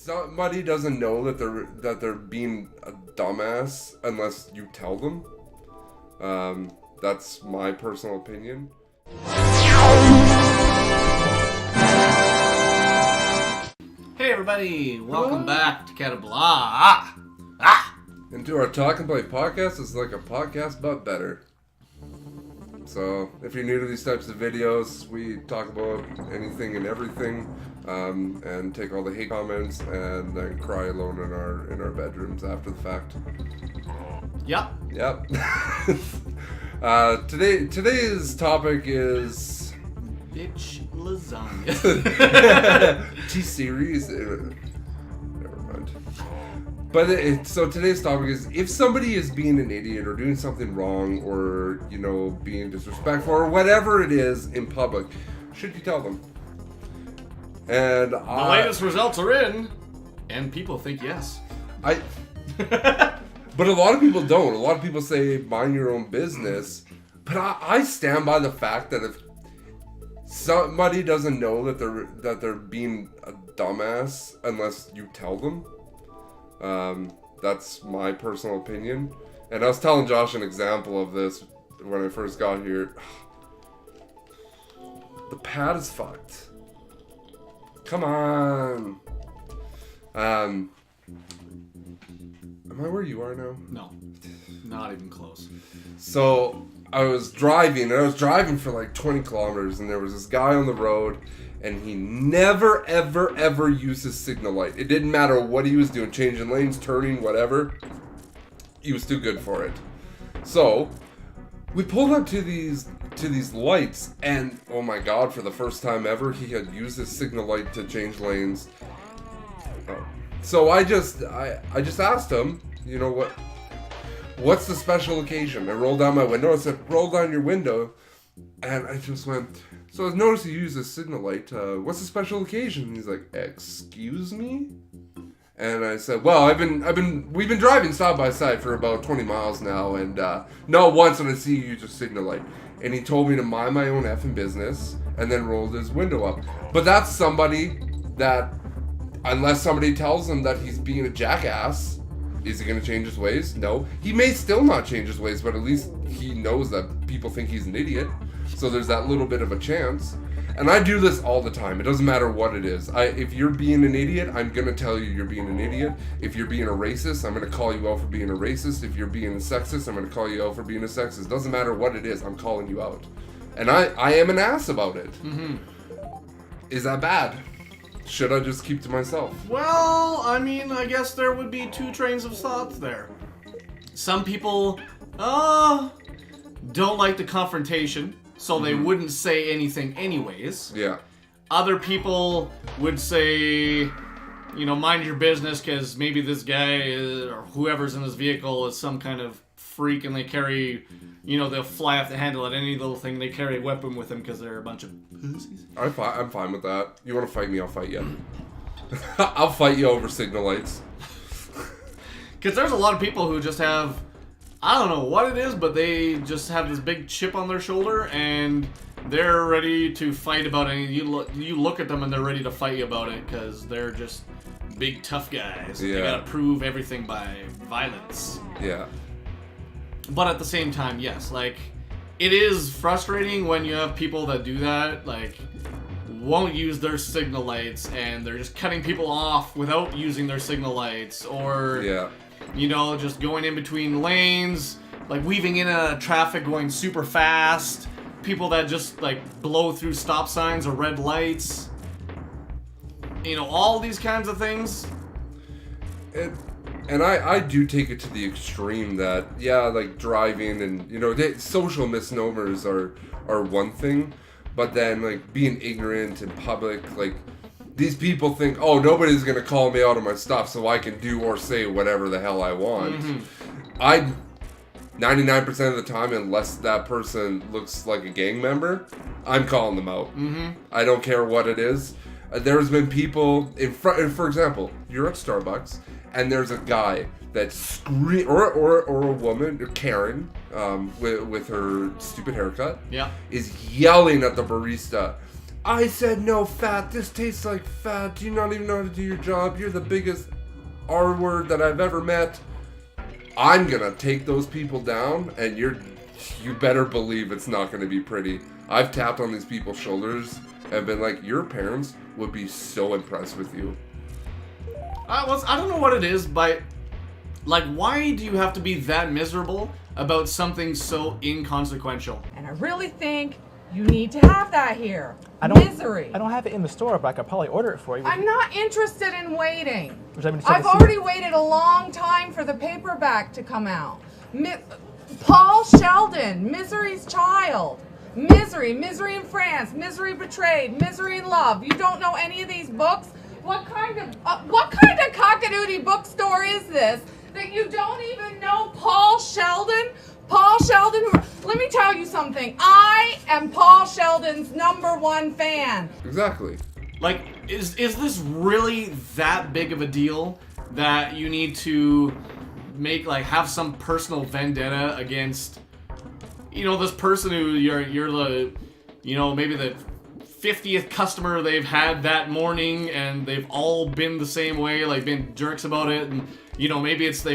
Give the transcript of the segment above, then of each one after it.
somebody doesn't know that they're being a dumbass unless you tell them. That's my personal opinion. Hey everybody, welcome back to CattaBlah. And to our Talk and Play podcast, it's like a podcast but better. So, if you're new to these types of videos, we talk about anything and everything, and take all the hate comments and then cry alone in our bedrooms after the fact. Yep. Today's topic is Bitch lasagna. T-series. Never mind. But so today's topic is, if somebody is being an idiot or doing something wrong or, being disrespectful or whatever it is in public, should you tell them? And the latest results are in, and people think yes. But a lot of people don't. A lot of people say, mind your own business. But I stand by the fact that if somebody doesn't know that they're being a dumbass unless you tell them. That's my personal opinion. And I was telling Josh an example of this when I first got here. The pad is fucked. Come on. Am I where you are now? No. Not even close. So I was driving for like 20 kilometers, and there was this guy on the road, and he never, ever, ever used his signal light. It didn't matter what he was doing, changing lanes, turning, whatever. He was too good for it. So we pulled up to these lights, and oh my god, for the first time ever, he had used his signal light to change lanes. So I just asked him, what's the special occasion? I rolled down my window. I said, roll down your window. And I just went, so I noticed you use a signal light. What's the special occasion? And he's like, excuse me? And I said, well, we've been driving side by side for about 20 miles now, and not once did I see you use a signal light. And he told me to mind my own effing business, and then rolled his window up. But that's somebody that, unless somebody tells him that he's being a jackass, is he going to change his ways? No. He may still not change his ways, but at least he knows that people think he's an idiot. So there's that little bit of a chance. And I do this all the time. It doesn't matter what it is. If you're being an idiot, I'm going to tell you you're being an idiot. If you're being a racist, I'm going to call you out for being a racist. If you're being a sexist, I'm going to call you out for being a sexist. Doesn't matter what it is, I'm calling you out. And I am an ass about it. Mm-hmm. Is that bad? Should I just keep to myself? Well, I guess there would be two trains of thought there. Some people don't like the confrontation, so they wouldn't say anything anyways. Yeah. Other people would say, mind your business, because maybe this guy or whoever's in this vehicle is some kind of freak, and they carry, they'll fly off the handle at any little thing. They carry a weapon with them because they're a bunch of pussies. I'm fine with that. You want to fight me, I'll fight you. I'll fight you over signal lights. Because there's a lot of people who just have, I don't know what it is, but they just have this big chip on their shoulder, and they're ready to fight about it. You look at them and they're ready to fight you about it because they're just big tough guys. Yeah. They gotta prove everything by violence. Yeah. But at the same time, yes, it is frustrating when you have people that do that, won't use their signal lights, and they're just cutting people off without using their signal lights, or, just going in between lanes, weaving in a traffic going super fast, people that just, blow through stop signs or red lights, all these kinds of things. And I do take it to the extreme that, driving and, social misnomers are one thing, but then, being ignorant in public, these people think, oh, nobody's going to call me out on my stuff, so I can do or say whatever the hell I want. Mm-hmm. 99% of the time, unless that person looks like a gang member, I'm calling them out. Mm-hmm. I don't care what it is. There's been people, for example, you're at Starbucks, and there's a guy that or a woman, or Karen, with her stupid haircut, yeah, is yelling at the barista, I said no fat. This tastes like fat. Do you not even know how to do your job? You're the biggest R word that I've ever met. I'm gonna take those people down, and you better believe it's not gonna be pretty. I've tapped on these people's shoulders and been like, your parents would be so impressed with you. I don't know what it is, but like, why do you have to be that miserable about something so inconsequential? And I really think you need to have that here. Misery. I don't have it in the store, but I could probably order it for you. I'm not interested in waiting. Would you like me to check I've to see? already waited a long time for the paperback to come out. Paul Sheldon, Misery's Child. Misery in France, Misery Betrayed, Misery in Love. You don't know any of these books? What kind of cockadoodie bookstore is this that you don't even know Paul Sheldon? Paul Sheldon, let me tell you something. I am Paul Sheldon's #1 fan. Exactly. Like, is this really that big of a deal that you need to have some personal vendetta against, this person who you're the, maybe the 50th customer they've had that morning, and they've all been the same way, like been jerks about it, and maybe it's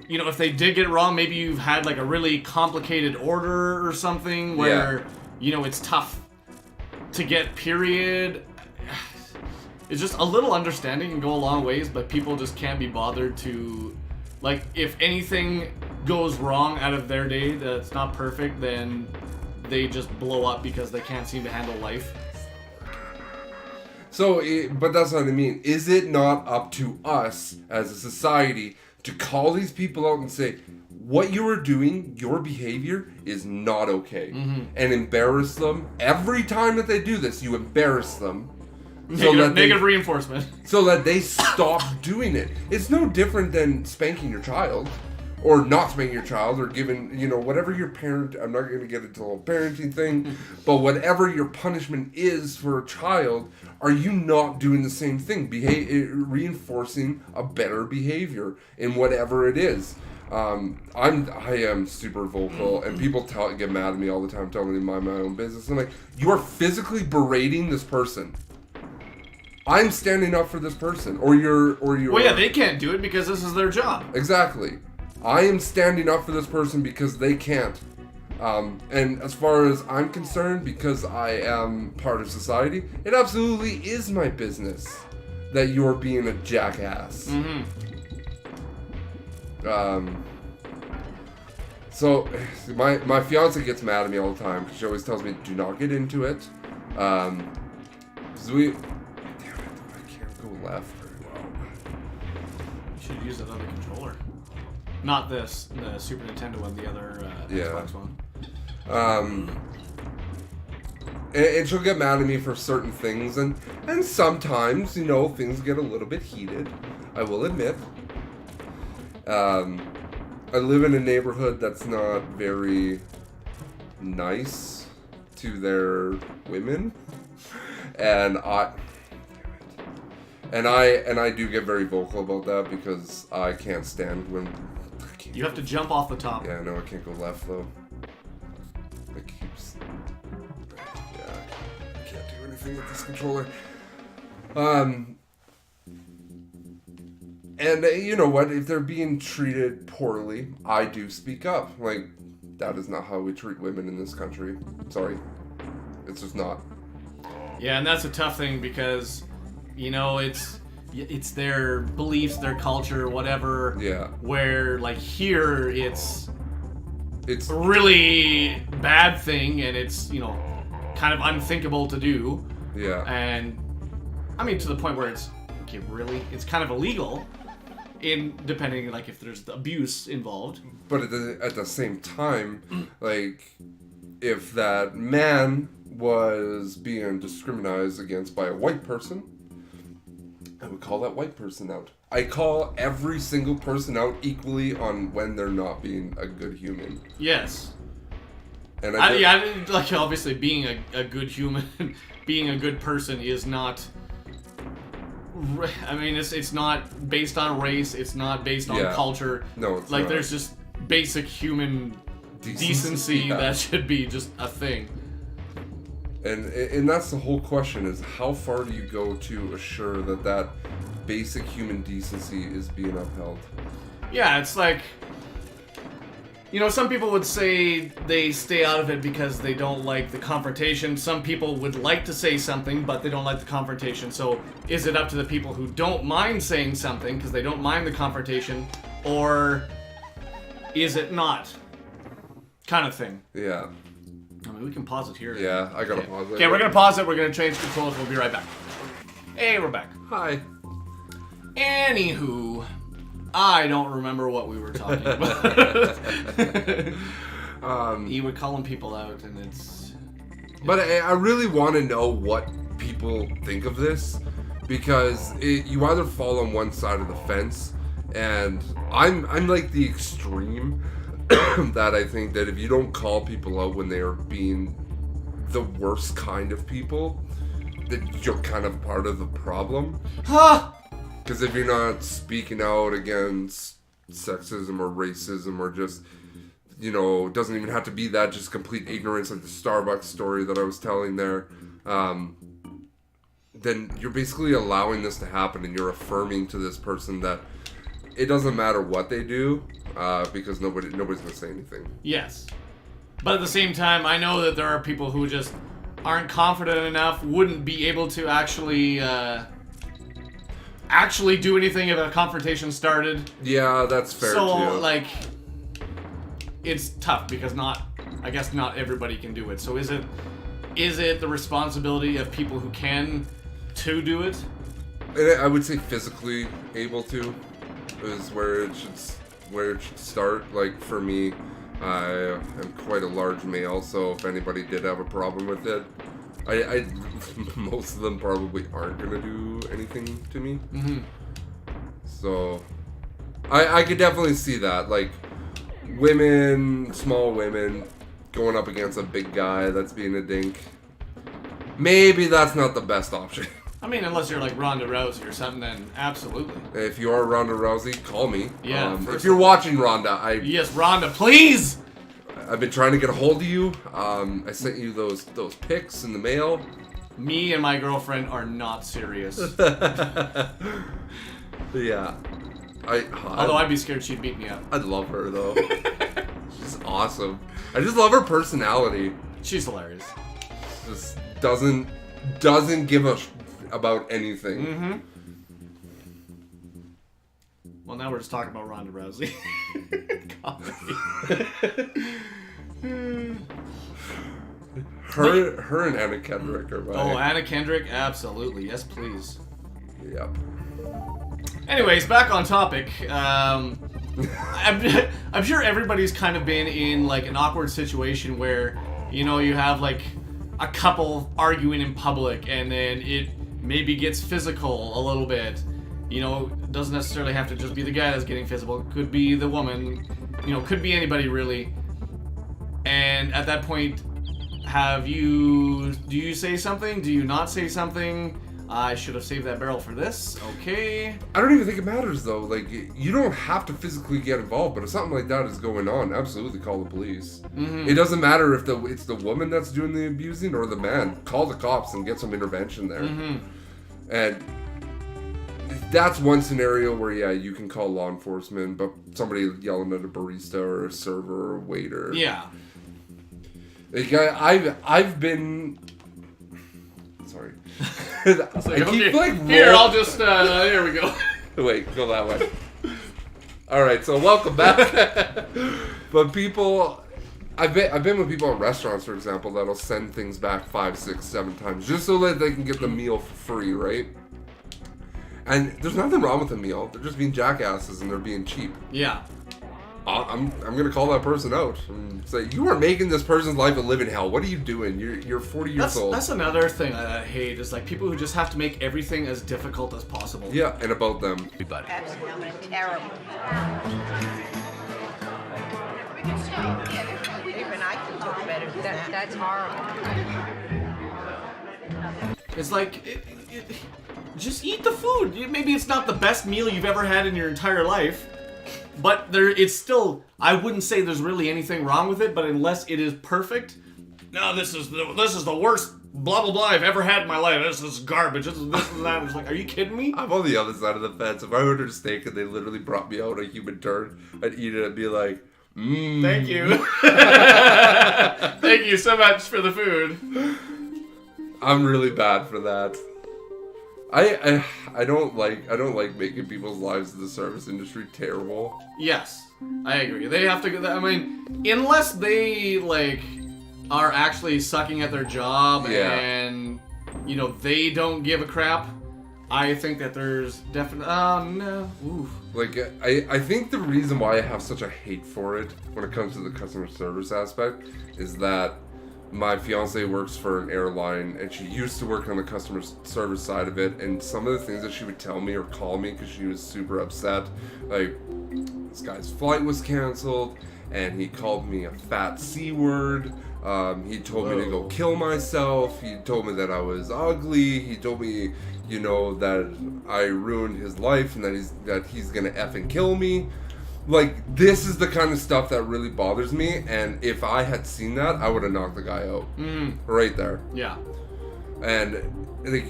if they did get it wrong, maybe you've had like a really complicated order or something where it's tough to get, period. It's just a little understanding can go a long ways, but people just can't be bothered to, like, if anything goes wrong out of their day that's not perfect, then they just blow up because they can't seem to handle life. So, but that's what I mean. Is it not up to us as a society to call these people out and say, what you are doing, your behavior is not okay, and embarrass them? Every time that they do this, you embarrass them. Negative reinforcement. So that they stop doing it. It's no different than spanking your child. Or not spanking your child, or giving, whatever your parent, I'm not going to get into the whole parenting thing, but whatever your punishment is for a child, are you not doing the same thing? Reinforcing a better behavior in whatever it is. I am super vocal, and people get mad at me all the time, telling me to mind my own business. I'm like, you are physically berating this person. I'm standing up for this person, or you're. Well, yeah, they can't do it because this is their job. Exactly. I am standing up for this person because they can't. And as far as I'm concerned, because I am part of society, it absolutely is my business that you're being a jackass. So my fiance gets mad at me all the time because she always tells me, do not get into it. Damn it, I can't go left very well. You should use another controller. Not this, the Super Nintendo one, the other Xbox one. And she'll get mad at me for certain things, and sometimes, things get a little bit heated, I will admit. I live in a neighborhood that's not very nice to their women, and I do get very vocal about that because I can't stand when... You have to jump off the top. Yeah, no, I can't go left, though. It keeps... Yeah, I can't do anything with this controller. And you know what? If they're being treated poorly, I do speak up. Like, that is not how we treat women in this country. Sorry. It's just not. Yeah, and that's a tough thing because, it's their beliefs, their culture, whatever. Yeah. Where, like, here, it's a really bad thing, and it's, kind of unthinkable to do. Yeah. And, I mean, to the point where it's, okay, really? It's kind of illegal, depending, like, if there's abuse involved. But at the same time, like, if that man was being discriminated against by a white person, I would call that white person out. I call every single person out equally on when they're not being a good human. Yes. And obviously being a good human, being a good person is not... I mean, it's not based on race, it's not based on culture. No, it's like, not. there's just basic human decency that should be just a thing. And that's the whole question, is how far do you go to assure that basic human decency is being upheld? Yeah, it's like, some people would say they stay out of it because they don't like the confrontation. Some people would like to say something, but they don't like the confrontation. So is it up to the people who don't mind saying something because they don't mind the confrontation, or is it not? Kind of thing. Yeah. I mean, we can pause it here. Yeah, I gotta pause it. Okay, we're gonna pause it. We're gonna change controls. We'll be right back. Hey, we're back. Hi. Anywho, I don't remember what we were talking about. You were calling people out, and it's... But I really want to know what people think of this, because you either fall on one side of the fence, and I'm like the extreme that I think that if you don't call people out when they are being the worst kind of people, that you're kind of part of the problem. Huh! Because if you're not speaking out against sexism or racism or just, it doesn't even have to be that, just complete ignorance, like the Starbucks story that I was telling there, then you're basically allowing this to happen, and you're affirming to this person that it doesn't matter what they do, because nobody's going to say anything. Yes. But at the same time, I know that there are people who just aren't confident enough, wouldn't be able to actually do anything if a confrontation started. Yeah, that's fair too. So, it's tough because I guess not everybody can do it. So is it the responsibility of people who can to do it? And I would say physically able to is where it should start. Like for me, I am quite a large male, so if anybody did have a problem with it, I most of them probably aren't gonna do anything to me. Mm-hmm. So I could definitely see that, like small women going up against a big guy that's being a dink. Maybe that's not the best option. I mean, unless you're like Ronda Rousey or something, then absolutely. If you are Ronda Rousey, call me. Yeah. If you're watching Ronda, Yes, Ronda, please! I've been trying to get a hold of you. I sent you those pics in the mail. Me and my girlfriend are not serious. Yeah. Although I'd be scared she'd beat me up. I'd love her though. She's awesome. I just love her personality. She's hilarious. Just doesn't give a about anything. Mm-hmm. Well, now we're just talking about Ronda Rousey. Her and Anna Kendrick are my... Oh, Anna Kendrick? Absolutely. Yes, please. Yep. Anyways, back on topic. I'm sure everybody's kind of been in like an awkward situation where, you have like a couple arguing in public and then it maybe gets physical a little bit. Doesn't necessarily have to just be the guy that's getting physical. Could be the woman. Could be anybody really. And at that point, do you say something? Do you not say something? I should have saved that barrel for this. Okay. I don't even think it matters though. Like, you don't have to physically get involved, but if something like that is going on, absolutely call the police. Mm-hmm. It doesn't matter if it's the woman that's doing the abusing or the man. Call the cops and get some intervention there. Mm-hmm. And that's one scenario where, yeah, you can call law enforcement, but somebody yelling at a barista or a server or a waiter. Yeah. Like, I've been... Sorry. I keep here, I'll just, there we go. Wait, go that way. Alright, so welcome back. But people... I've been with people in restaurants, for example, that'll send things back 5, 6, 7 times just so that they can get the meal for free, right? And there's nothing wrong with the meal. They're just being jackasses and they're being cheap. Yeah. I'm gonna call that person out and say, you are making this person's life a living hell. What are you doing? You're 40 years old. That's another thing I hate is like people who just have to make everything as difficult as possible. Yeah, and about them. Everybody. Absolutely terrible. Even I can do better than that. That's horrible. It's like, just eat the food. Maybe it's not the best meal you've ever had in your entire life, but it's still, I wouldn't say there's really anything wrong with it, but unless it is perfect, no, this is the worst blah blah blah I've ever had in my life. This is garbage. This is this and that. It's like, are you kidding me? I'm on the other side of the fence. If I ordered a steak and they literally brought me out a human turd, I'd eat it and be like, Thank you. Thank you so much for the food. I'm really bad for that. I don't like making people's lives in the service industry terrible. Yes, I agree. They have to. I mean, unless they like are actually sucking at their job and they don't give a crap. I think that there's definitely no. Oof. Like I think the reason why I have such a hate for it when it comes to the customer service aspect is that my fiance works for an airline and she used to work on the customer service side of it, and some of the things that she would tell me or call me because she was super upset, like this guy's flight was canceled and he called me a fat C word. He told me to go kill myself. He told me that I was ugly. He told me, that I ruined his life and that he's gonna effing kill me. Like, this is the kind of stuff that really bothers me, and if I had seen that, I would have knocked the guy out. Right there. Yeah. And like,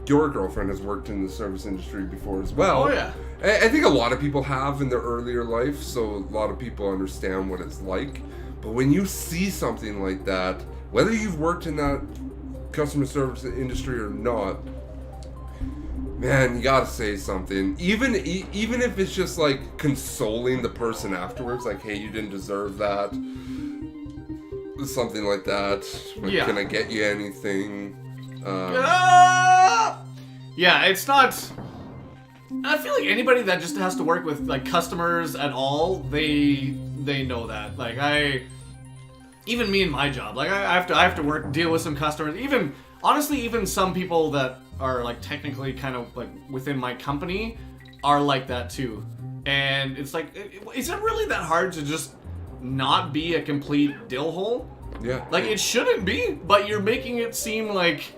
your girlfriend has worked in the service industry before as well. Oh, yeah. I think a lot of people have in their earlier life, so a lot of people understand what it's like. But when you see something like that, whether you've worked in that customer service industry or not, man, you gotta say something. Even if it's just like consoling the person afterwards, like, hey, you didn't deserve that. Something like that. Like, can I get you anything? Yeah, it's not. I feel like anybody that just has to work with like customers at all, they know that. Like even me in my job, like I have to deal with some customers. Even honestly, even some people that are like technically kind of like within my company are like that too. And it's like, is it really that hard to just not be a complete dillhole? Yeah. Like, it shouldn't be, but you're making it seem like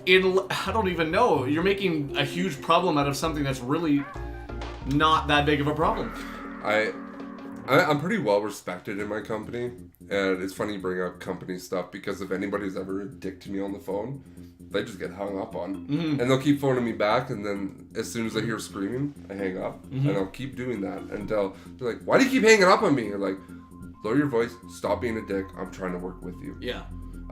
I don't even know. You're making a huge problem out of something that's really not that big of a problem. I'm pretty well respected in my company, and it's funny you bring up company stuff because if anybody's ever a dick to me on the phone, they just get hung up on. And they'll keep phoning me back, and then as soon as I hear screaming, I hang up. And I'll keep doing that until they're like, why do you keep hanging up on me? You're like, lower your voice, stop being a dick, I'm trying to work with you. Yeah.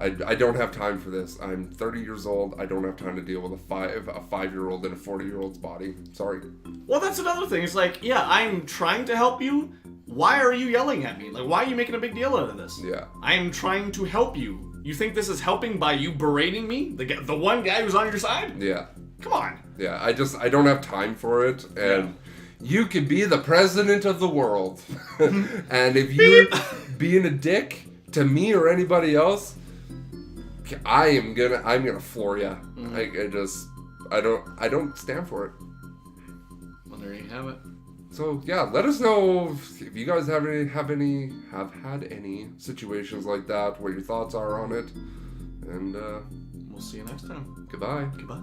I don't have time for this. I'm 30 years old. I don't have time to deal with a 5-year-old in a 40-year-old's body. Sorry. Well, that's another thing. It's like, yeah, I'm trying to help you. Why are you yelling at me? Like, why are you making a big deal out of this? Yeah. I am trying to help you. You think this is helping by you berating me? The one guy who's on your side? Yeah. Come on. Yeah, I don't have time for it, and you could be the president of the world. And if you're being a dick to me or anybody else, I'm gonna floor you. I don't stand for it. Well, there you have it. So yeah, let us know if you guys have had any situations like that, what your thoughts are on it, and we'll see you next time. Goodbye. Goodbye.